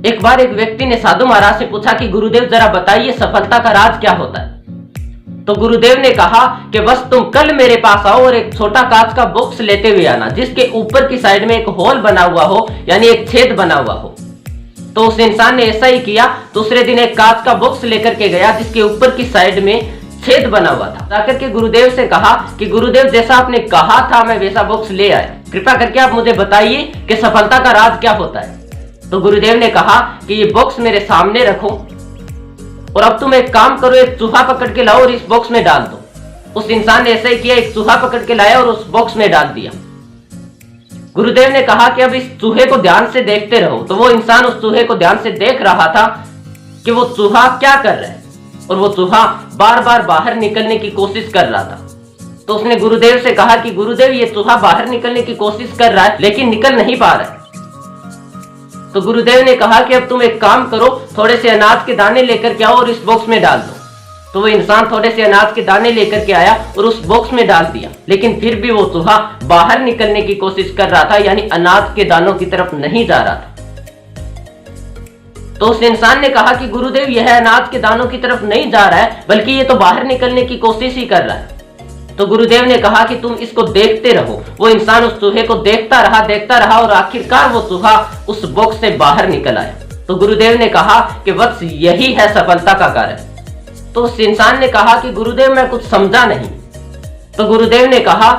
एक बार एक व्यक्ति ने साधु महाराज से पूछा कि गुरुदेव जरा बताइए सफलता का राज क्या होता है। तो गुरुदेव ने कहा कि बस तुम कल मेरे पास आओ और एक छोटा कांच का बॉक्स लेते हुए आना जिसके ऊपर की साइड में एक होल बना हुआ हो, यानी एक छेद बना हुआ हो। तो उस इंसान ने ऐसा ही किया। दूसरे दिन एक कांच का बॉक्स लेकर के गया जिसके ऊपर की साइड में छेद बना हुआ था। जाकर के गुरुदेव से कहा कि गुरुदेव जैसा आपने कहा था मैं वैसा बॉक्स ले आया, कृपया करके आप मुझे बताइए कि सफलता का राज क्या होता है। तो गुरुदेव ने कहा कि ये बॉक्स मेरे सामने रखो और अब तुम एक काम करो, एक चूहा पकड़ के लाओ और इस बॉक्स में डाल दो। उस इंसान ने ऐसा ही किया, एक चूहा पकड़ के लाया और उस बॉक्स में डाल दिया। गुरुदेव ने कहा कि अब इस चूहे को ध्यान से देखते रहो। तो वो इंसान उस चूहे को ध्यान से देख रहा था कि वो चूहा क्या कर रहा है और वो चूहा बार बार बाहर निकलने की कोशिश कर रहा था। तो उसने गुरुदेव से कहा कि गुरुदेव ये चूहा बाहर निकलने की कोशिश कर रहा है लेकिन निकल नहीं पा रहा है। तो गुरुदेव ने कहा कि अब तुम एक काम करो, थोड़े से अनाज के दाने लेकर के आओ और इस बॉक्स में डाल दो। तो वो इंसान थोड़े से अनाज के दाने लेकर के आया और उस बॉक्स में डाल दिया, लेकिन फिर भी वो चूहा बाहर निकलने की कोशिश कर रहा था, यानी अनाज के दानों की तरफ नहीं जा रहा था। तो उस इंसान ने कहा कि गुरुदेव यह अनाज के दानों की तरफ नहीं जा रहा है बल्कि ये तो बाहर निकलने की कोशिश ही कर रहा है। तो गुरुदेव ने कहा कि तुम इसको देखते रहो। वो इंसान उस चूहे को देखता रहा और आखिरकार वो चूहा उस बॉक्स से बाहर निकल आया। तो गुरुदेव ने कहा कि वत्स यही है सफलता का कारण। तो उस इंसान ने कहा कि गुरुदेव मैं कुछ समझा नहीं। तो गुरुदेव ने कहा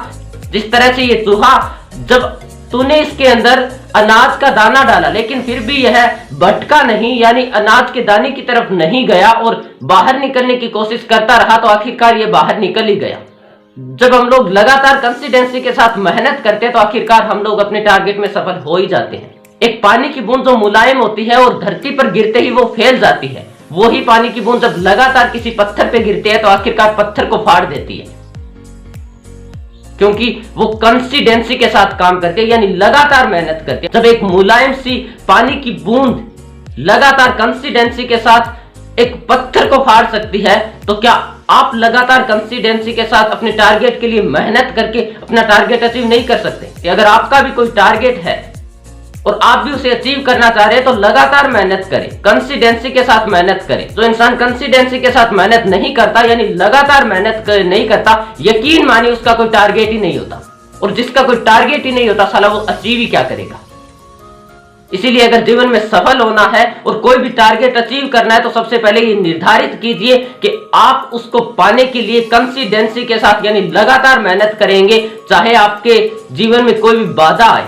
जिस तरह से ये चूहा, जब तूने इसके अंदर अनाज का दाना डाला लेकिन फिर भी यह भटका नहीं, यानी अनाज के दाने की तरफ नहीं गया और बाहर निकलने की कोशिश करता रहा, तो आखिरकार ये बाहर निकल ही गया। जब हम लोग लगातार कंसिस्टेंसी के साथ मेहनत करते हैं तो आखिरकार हम लोग अपने टारगेट में सफल हो ही जाते हैं। एक पानी की बूंद जो मुलायम होती है और धरती पर गिरते ही वो फैल जाती है, वही पानी की बूंद जब लगातार किसी पत्थर पे गिरती है तो आखिरकार पत्थर को फाड़ देती है, क्योंकि वो कंसिस्टेंसी के साथ काम करते हैं, यानी लगातार मेहनत करते हैं। जब एक मुलायम सी पानी की बूंद लगातार कंसिस्टेंसी के साथ एक पत्थर को फाड़ सकती है, तो क्या आप लगातार कंसिस्टेंसी के साथ अपने टारगेट के लिए मेहनत करके अपना टारगेट अचीव नहीं कर सकते? कि अगर आपका भी कोई टारगेट है और आप भी उसे अचीव करना चाह रहे हैं तो लगातार मेहनत करें, कंसिस्टेंसी के साथ मेहनत करें। जो इंसान कंसिस्टेंसी के साथ मेहनत नहीं करता, यानी लगातार मेहनत नहीं करता, यकीन मानिए उसका कोई टारगेट ही नहीं होता। और जिसका कोई टारगेट ही नहीं होता, साला वो अचीव ही क्या करेगा। इसीलिए अगर जीवन में सफल होना है और कोई भी टारगेट अचीव करना है तो सबसे पहले ये निर्धारित कीजिए कि आप उसको पाने के लिए कंसिस्टेंसी के साथ, यानी लगातार मेहनत करेंगे, चाहे आपके जीवन में कोई भी बाधा आए।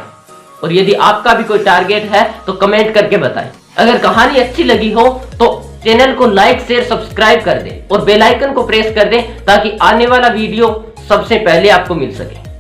और यदि आपका भी कोई टारगेट है तो कमेंट करके बताएं। अगर कहानी अच्छी लगी हो तो चैनल को लाइक शेयर सब्सक्राइब कर दें और बेल आइकन को प्रेस कर दें ताकि आने वाला वीडियो सबसे पहले आपको मिल सके।